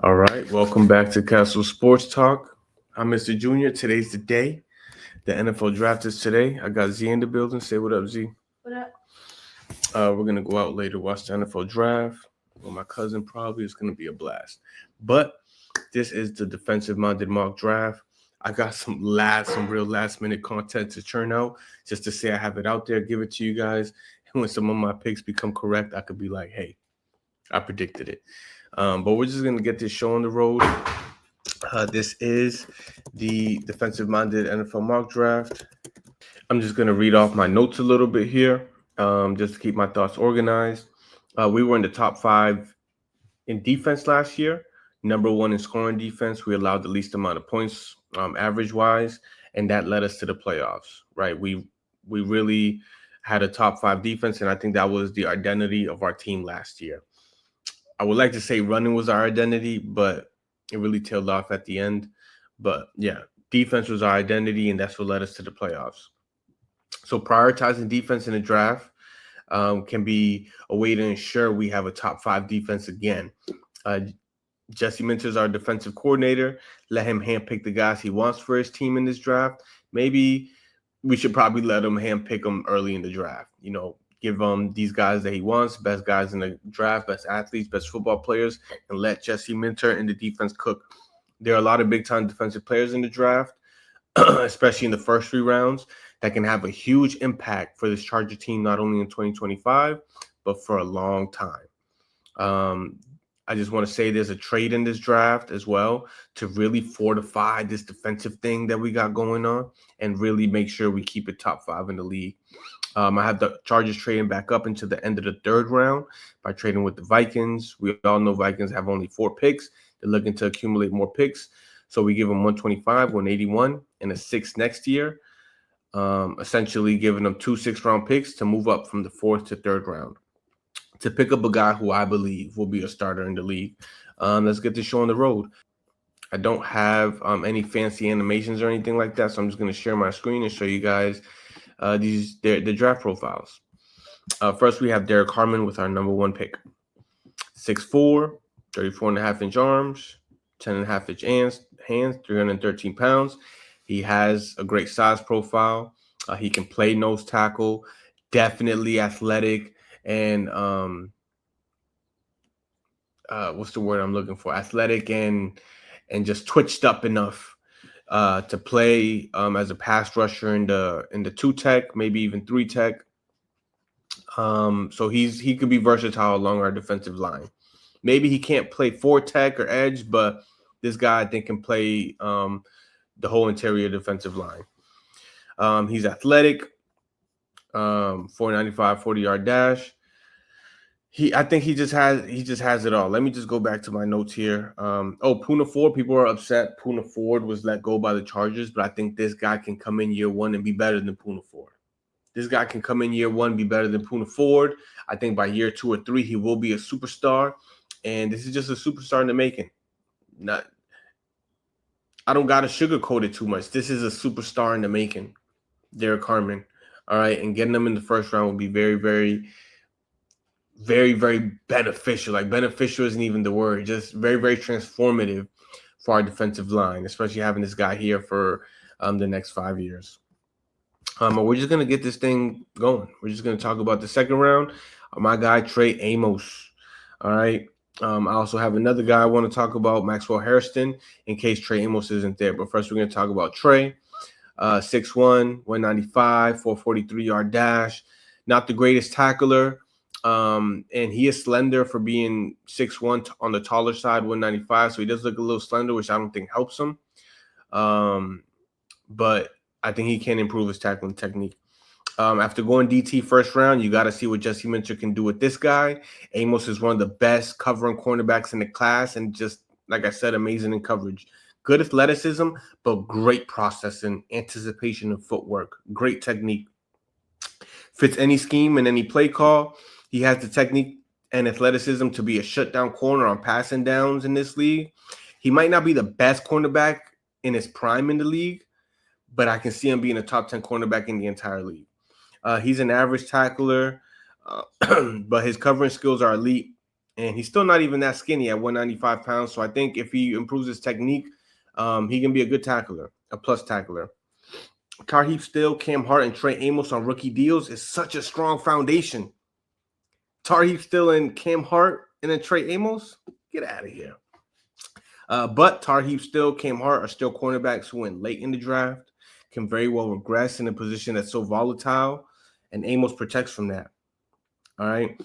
All right, welcome back to Castle Sports Talk. I'm Mr. Junior. Today's the day. The NFL draft is today. I got Z in the building. Say what up, Z. What up? We're gonna go out later, watch the NFL draft with my cousin. Probably it's gonna be a blast. But this is the defensive minded mock draft. I got some real last minute content to churn out just to say I have it out there, give it to you guys. And when some of my picks become correct, I could be like, hey, I predicted it. But we're just gonna get this show on the road. This is the defensive minded NFL mock draft. I'm just going to read off my notes a little bit here just to keep my thoughts organized. We were in the top five in defense last year, number one in scoring defense. We allowed the least amount of points average wise, and that led us to the playoffs, right? We really had a top five defense, and I think that was the identity of our team last year. I would like to say running was our identity, but it really tailed off at the end. But yeah, defense was our identity, and that's what led us to the playoffs. So prioritizing defense in the draft can be a way to ensure we have a top five defense again. Uh, Jesse Minter is our defensive coordinator. Let him handpick the guys he wants for his team in this draft. Maybe we should probably let him handpick them early in the draft. Give him these guys that he wants, best guys in the draft, best athletes, best football players, and let Jesse Minter and the defense cook. There are a lot of big time defensive players in the draft, especially in the first three rounds, that can have a huge impact for this Charger team, not only in 2025, but for a long time. Um, I just want to say there's a trade in this draft as well to really fortify this defensive thing that we got going on and really make sure we keep it top five in the league. I have the Chargers trading back up into the end of the third round by trading with the Vikings. We all know Vikings have only 4 picks. They're looking to accumulate more picks. So we give them 125, 181, and a 6 next year, essentially giving them 2 6-round picks to move up from the fourth to third round to pick up a guy who I believe will be a starter in the league. Let's get this show on the road. I don't have any fancy animations or anything like that, so I'm just going to share my screen and show you guys the draft profiles. First, we have Derek Harmon with our number one pick. 6'4", 34.5-inch arms, 10.5-inch hands, 313 pounds. He has a great size profile. He can play nose tackle, definitely athletic, and what's the word I'm looking for? Athletic and just twitched up enough to play as a pass rusher in the 2 tech, maybe even 3 tech. So he could be versatile along our defensive line. Maybe he can't play 4 tech or edge, but this guy I think can play the whole interior defensive line. He's athletic, 495 40-yard dash. I think he just has it all. Let me just go back to my notes here. Poona Ford. People are upset. Poona Ford was let go by the Chargers, but I think this guy can come in year one and be better than Poona Ford. This guy can come in year one, be better than Poona Ford. I think by year 2 or 3, he will be a superstar. And this is just a superstar in the making. I don't got to sugarcoat it too much. This is a superstar in the making, Derek Harmon. All right. And getting them in the first round will be very, very, very, very beneficial. Like, beneficial isn't even the word. Just very, very transformative for our defensive line, especially having this guy here for the next 5 years. We're just going to get this thing going. We're just going to talk about the second round. My guy, Trey Amos. All right. I also have another guy I want to talk about, Maxwell Hairston, in case Trey Amos isn't there. But first, we're going to talk about Trey. 6'1", 195, 443-yard dash. Not the greatest tackler. And he is slender for being 6'1", on the taller side, 195. So he does look a little slender, which I don't think helps him. But I think he can improve his tackling technique. After going DT first round, you got to see what Jesse Minter can do with this guy. Amos is one of the best covering cornerbacks in the class, and just, like I said, amazing in coverage. Good athleticism, but great processing, anticipation, and footwork. Great technique. Fits any scheme and any play call. He has the technique and athleticism to be a shutdown corner on passing downs in this league. He might not be the best cornerback in his prime in the league, but I can see him being a top 10 cornerback in the entire league. He's an average tackler, but his covering skills are elite. and he's still not even that skinny at 195 pounds. So I think if he improves his technique, he can be a good tackler, a plus tackler. Tarheeb Still, Cam Hart, and Trey Amos on rookie deals is such a strong foundation. Tarheeb Still and Cam Hart and then Trey Amos, get out of here. But Tarheeb Still, Cam Hart are still cornerbacks who went late in the draft, can very well regress in a position that's so volatile, and Amos protects from that. All right.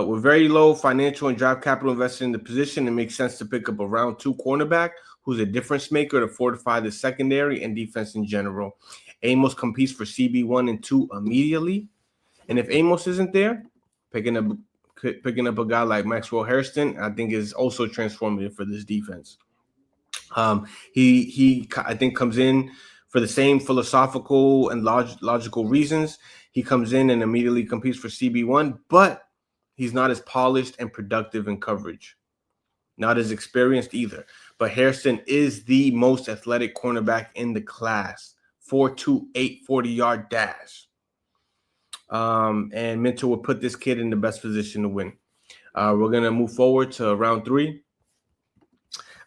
With very low financial and draft capital invested in the position, it makes sense to pick up a round 2 cornerback who's a difference maker to fortify the secondary and defense in general. Amos competes for CB1 and 2 immediately. And if Amos isn't there, picking up a guy like Maxwell Hairston, I think is also transformative for this defense. He I think comes in for the same philosophical and logical reasons. He comes in and immediately competes for CB1, but he's not as polished and productive in coverage. Not as experienced either. But Hairston is the most athletic cornerback in the class. 4.28 40-yard dash. And Minter will put this kid in the best position to win. We're going to move forward to round 3.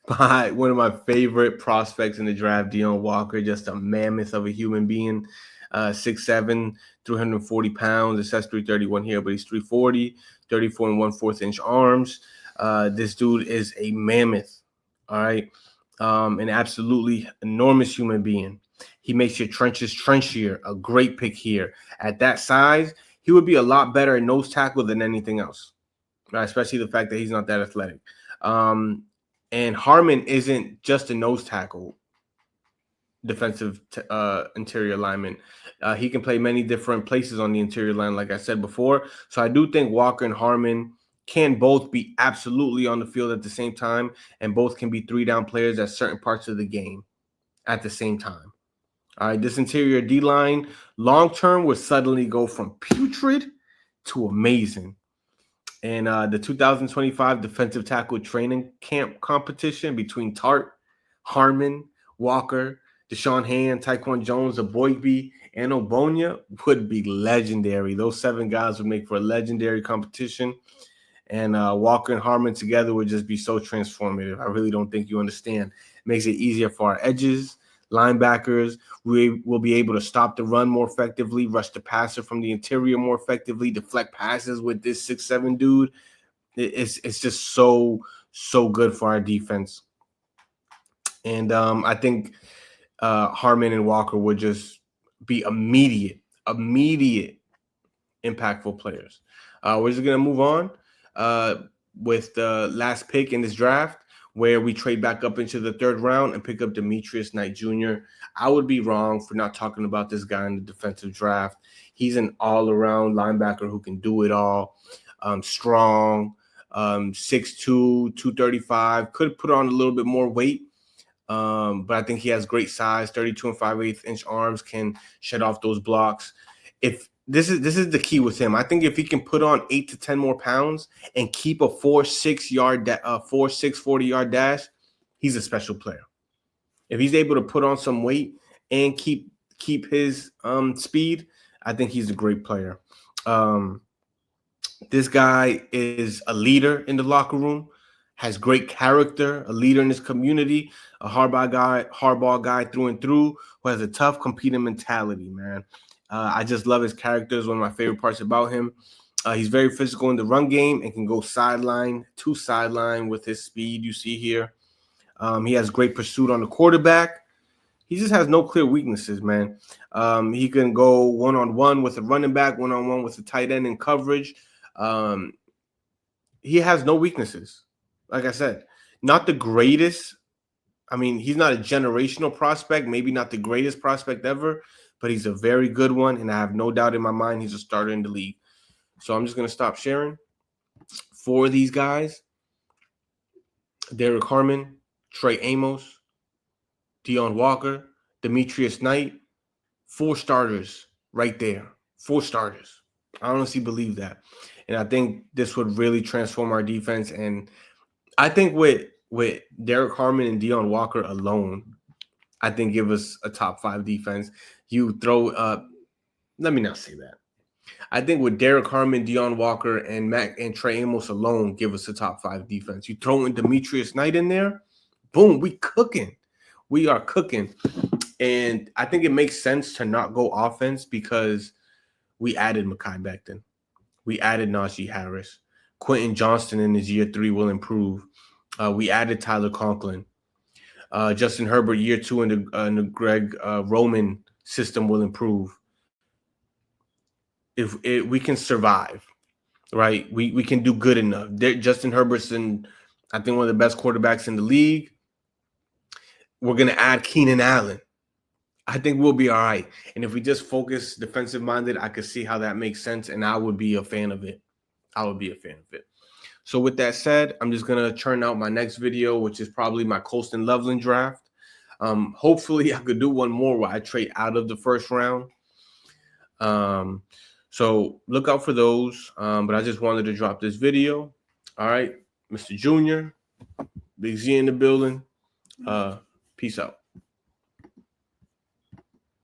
By one of my favorite prospects in the draft, Deone Walker, just a mammoth of a human being. 6'7", 340 pounds. It says 331 here, but he's 340, 34 and 1/4 inch arms. This dude is a mammoth, all right? An absolutely enormous human being. He makes your trenches trenchier, a great pick here. At that size, he would be a lot better at nose tackle than anything else, right? Especially the fact that he's not that athletic. And Harmon isn't just a nose tackle, defensive interior lineman. He can play many different places on the interior line, like I said before. So I do think Walker and Harmon can both be absolutely on the field at the same time, and both can be 3-down players at certain parts of the game at the same time. All right, this interior D-line long-term would suddenly go from putrid to amazing. And the 2025 defensive tackle training camp competition between Tart, Harmon, Walker, Deshaun Hand, Tyquan Jones, Aboigbe, and Ogbonnia would be legendary. Those 7 guys would make for a legendary competition. And Walker and Harmon together would just be so transformative. I really don't think you understand. It makes it easier for our edges, linebackers. We will be able to stop the run more effectively, rush the passer from the interior more effectively, deflect passes with this 6'7" dude. It's just so good for our defense. And I think Harmon and Walker would just be immediate impactful players. We're just going to move on with the last pick in this draft, where we trade back up into the 3rd round and pick up Demetrius Knight Jr. I would be wrong for not talking about this guy in the defensive draft. He's an all-around linebacker who can do it all. Strong, 6'2", 235. Could put on a little bit more weight, but I think he has great size, 32 and 5/8 inch arms, can shed off those blocks. If this is the key with him. I think if he can put on 8 to 10 more pounds and keep a 4.6 40-yard dash, he's a special player. If he's able to put on some weight and keep his speed, I think he's a great player. This guy is a leader in the locker room, has great character, a leader in his community, a hardball guy through and through, who has a tough competing mentality, man. I just love his character. It's one of my favorite parts about him. He's very physical in the run game and can go sideline to sideline with his speed you see here. He has great pursuit on the quarterback. He just has no clear weaknesses, man. He can go one-on-one with a running back, one-on-one with a tight end in coverage. He has no weaknesses. Like I said, not the greatest. I mean, he's not a generational prospect, maybe not the greatest prospect ever, but he's a very good one, and I have no doubt in my mind he's a starter in the league. So I'm just going to stop sharing. For these guys, Derek Harmon, Trey Amos, Deone Walker, Demetrius Knight, 4 starters right there. 4 starters. I honestly believe that. And I think this would really transform our defense. And I think with Derek Harmon and Deone Walker alone, I think give us a top 5 defense. You throw let me not say that. I think with Derek Harmon, Deion Walker, and Mac and Trey Amos alone give us a top 5 defense. You throw in Demetrius Knight in there, boom, we cooking. We are cooking. And I think it makes sense to not go offense because we added Mekhi Becton. We added Najee Harris. Quentin Johnston in his year 3 will improve. We added Tyler Conklin. Justin Herbert year 2 in the Greg Roman system will improve. If we can survive, right? We can do good enough. Justin Herbert's I think one of the best quarterbacks in the league. We're gonna add Keenan Allen. I think we'll be all right. And if we just focus defensive minded, I could see how that makes sense, and I would be a fan of it. I would be a fan of it. So with that said, I'm just gonna churn out my next video, which is probably my Colston Loveland draft. Hopefully, I could do one more where I trade out of the first round. So look out for those. But I just wanted to drop this video. All right, Mr. Junior, Big Z in the building. Peace out.